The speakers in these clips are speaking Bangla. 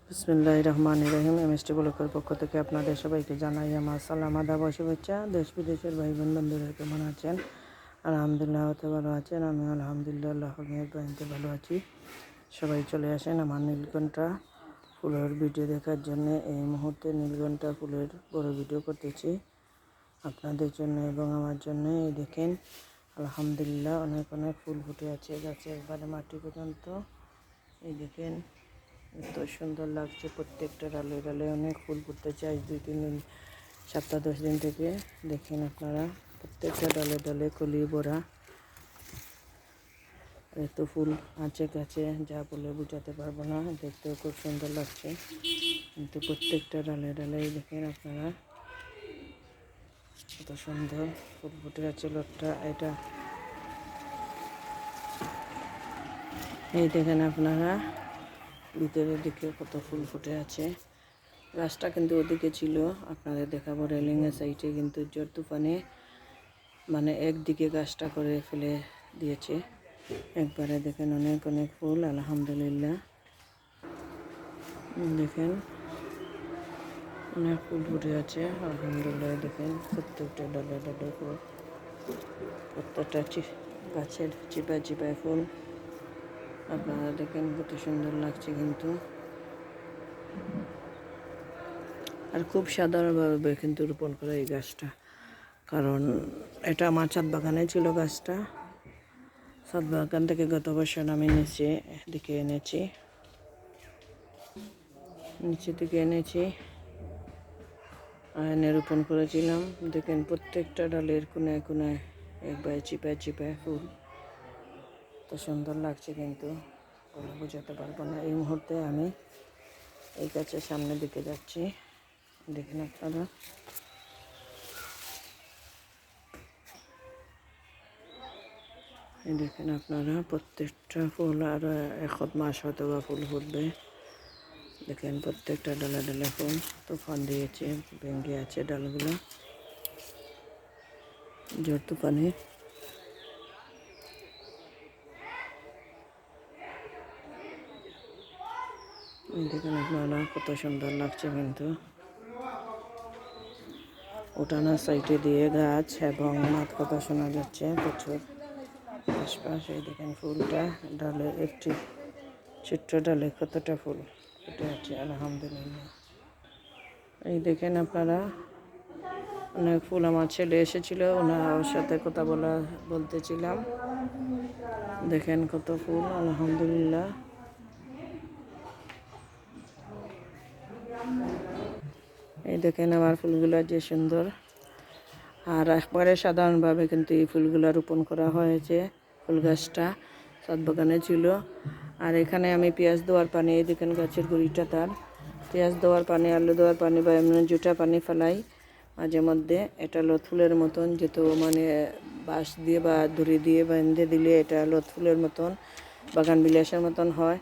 বিসমিল্লাহির রহমানির রহিম। এমএসটি ব্লকের পক্ষ থেকে আপনাদের সবাইকে জানাই আমার সালাম, আদাব ও শুভেচ্ছা। দেশ বিদেশের ভাই বোন বন্ধুরা কেমন আছেন? আলহামদুলিল্লাহ হতে ভালো আছেন। আমি আলহামদুলিল্লাহ আল্লাহর মেহেরবানিতে ভালো আছি। সবাই চলে আসেন আমার নীলকণ্ঠা ফুলের ভিডিও দেখার জন্য। এই মুহূর্তে নীলকণ্ঠা ফুলের বড় ভিডিও করতেছি আপনাদের জন্য এবং আমার জন্য। এই দেখেন আলহামদুলিল্লাহ অনেক অনেক ফুল ফুটে আছে গাছে একবারে মাটি পর্যন্ত। এই দেখেন এত সুন্দর লাগছে, প্রত্যেকটা ডালে ডালে অনেক ফুল ফুটতেছে আজ 2-3 দিন, সপ্তাহ 10 দিন থেকে। দেখেন আপনারা প্রত্যেকটা ডালে ডালে কলি ভরা, এত ফুল আছে গাছে যা বলে বোঝাতে পারবো না। দেখতেও খুব সুন্দর লাগছে, কিন্তু প্রত্যেকটা ডালে ডালে দেখেন আপনারা কত সুন্দর ফুল ফুটে আছে। লটটা এটা এই দেখেন আপনারা ভিতরের দিকে কত ফুল ফুটে আছে। গাছটা কিন্তু ওদিকে ছিল, আপনাদের দেখাবো রেলিংয়ের সাইডে, কিন্তু ঝড় তুফানে মানে একদিকে গাছটা করে ফেলে দিয়েছে একবারে। দেখেন অনেক অনেক ফুল আলহামদুলিল্লাহ। দেখেন অনেক ফুল ফুটে আছে আলহামদুলিল্লাহ। দেখেন প্রত্যেকটা ডালে ডালে ফুল, প্রত্যেকটা গাছের চিপায় চিপায় ফুল। আপনারা দেখেন কত সুন্দর লাগছে কিন্তু। আর খুব সাধারণভাবে কিন্তু রোপণ করা এই গাছটা, কারণ এটা আমার ছাদ বাগানে ছিল গাছটা। ছাদ বাগান থেকে গত বছর আমি নিচে দিকে এনেছি, নিচে দিকে এনেছি আর এনে রোপণ করেছিলাম। দেখেন প্রত্যেকটা ডালের কোনায় কোনায় একবার চিপায় চিপায় ফুল, তো সুন্দর লাগছে কিন্তু বলে বোঝাতে পারবো না। এই মুহূর্তে আমি এই গাছের সামনের দিকে যাচ্ছি, দেখেন আপনারা। এই দেখেন আপনারা প্রত্যেকটা ফুল আর 1 মাস হয়তো বা ফুল ফুটবে। দেখেন প্রত্যেকটা ডালে ডালে ফুল, তুফান দিয়েছে ভেঙে আছে ডালগুলো ঝড় তুফানে। দেখেন আপনারা কত সুন্দর লাগছে কিন্তু। উঠানের সাইডে দিয়ে গাছ এবং মাঠ কথা শোনা যাচ্ছে প্রচুর আশপাশ। এই দেখেন ফুলটা ডালে, একটি ছোট্ট ডালে কতটা ফুল ফুটে আছে আলহামদুলিল্লাহ। এই দেখেন আপনারা অনেক ফুল। আমার ছেলে এসেছিল, ওনার সাথে কথা বলতেছিলাম। দেখেন কত ফুল আলহামদুলিল্লাহ। এই দেখেন আমার ফুলগুলো যে সুন্দর। আর একবারে সাধারণভাবে কিন্তু এই ফুলগুলো রোপণ করা হয়েছে। ফুল গাছটা ছাদ বাগানে ছিল। আর এখানে আমি পেঁয়াজ দেওয়ার পানি, এই দেখেন গাছের গুঁড়িটা, তার পেঁয়াজ দেওয়ার পানি, আলু দেওয়ার পানি বা এমনি জুটা পানি ফেলাই মাঝে মধ্যে। এটা লত ফুলের মতন, যেহেতু মানে বাঁশ দিয়ে বা দড়ি দিয়ে বেঁধে দিলে এটা লত ফুলের মতন বাগান বিলাসের মতন হয়।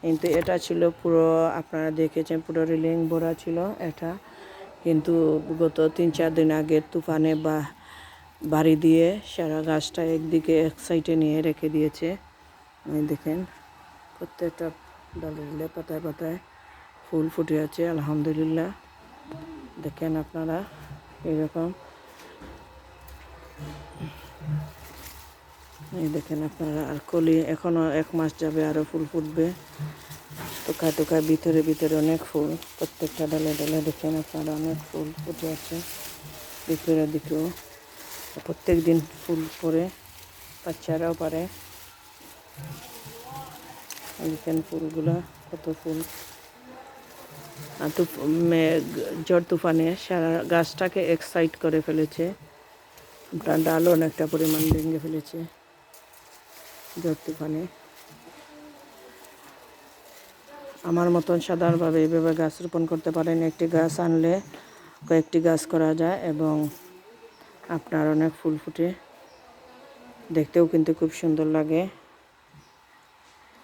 কিন্তু এটা ছিল পুরো, আপনারা দেখেছেন পুরো রেলিং ভরা ছিল এটা। কিন্তু গত 3-4 দিন আগে তুফানে বা বাড়ি দিয়ে সারা গাছটা একদিকে এক সাইডে নিয়ে রেখে দিয়েছে। দেখেন প্রত্যেকটা ডালে ডালে পাতায় পাতায় ফুল ফুটে আছে আলহামদুলিল্লাহ। দেখেন আপনারা এরকম, এই দেখেন আপনারা। আর কলি এখনো 1 মাস যাবে, আরও ফুল ফুটবে। টোকা টোকা ভিতরে ভিতরে অনেক ফুল, প্রত্যেকটা ডালে ডালে দেখেন আপনারা অনেক ফুল ফুটে আছে ভিতরের দিকেও। প্রত্যেক দিন ফুল পরে, বাচ্চারাও পারে। দেখেন ফুলগুলা কত ফুল। আর ঝড় তুফানে সারা গাছটাকে এক্সাইট করে ফেলেছে। আপনার ডালও অনেকটা পরিমাণ ভেঙে ফেলেছে ঝড় তুফানে। আমার মতন সাধারণভাবে এইভাবে গাছ রোপণ করতে পারেন। একটি গাছ আনলে কয়েকটি গাছ করা যায় এবং আপনার অনেক ফুল ফুটে, দেখতেও কিন্তু খুব সুন্দর লাগে।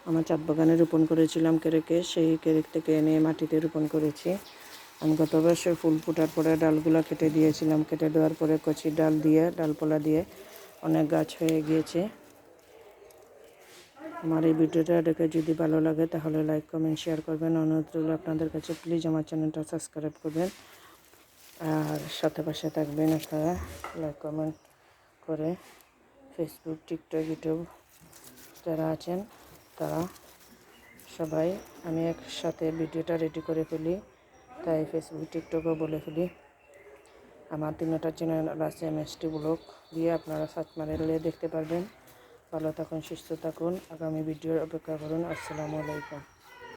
আমার ছাদ বাগানে রোপণ করেছিলাম কেরেকে, সেই কেরেক থেকে এনে মাটিতে রোপণ করেছি। আমি গত বছর ফুল ফোটার পরে ডালগুলো কেটে দিয়েছিলাম, কেটে দেওয়ার পরে কচি ডাল দিয়ে, ডালপালা দিয়ে অনেক গাছ হয়ে গিয়েছে। আমার এই ভিডিওটা দেখে যদি ভালো লাগে তাহলে লাইক কমেন্ট শেয়ার করবেন। অনুরোধ রইল আপনাদের কাছে, প্লিজ আমার চ্যানেলটা সাবস্ক্রাইব করবেন আর সাথে পাশে থাকবেন আপনারা লাইক কমেন্ট করে। ফেসবুক, টিকটক, ইউটিউব যারা আছেন তারা সবাই, আমি একসাথে ভিডিওটা রেডি করে ফেলি, তাই ফেসবুক টিকটকও বলে ফেলি। আমার 3টা চ্যানেল আছে, MST ব্লগ দিয়ে আপনারা সার্চ মারলে দেখতে পারবেন। ভালো থাকুন, সুস্থ থাকুন, আগামী ভিডিওর অপেক্ষা করুন। আসসালামু আলাইকুম।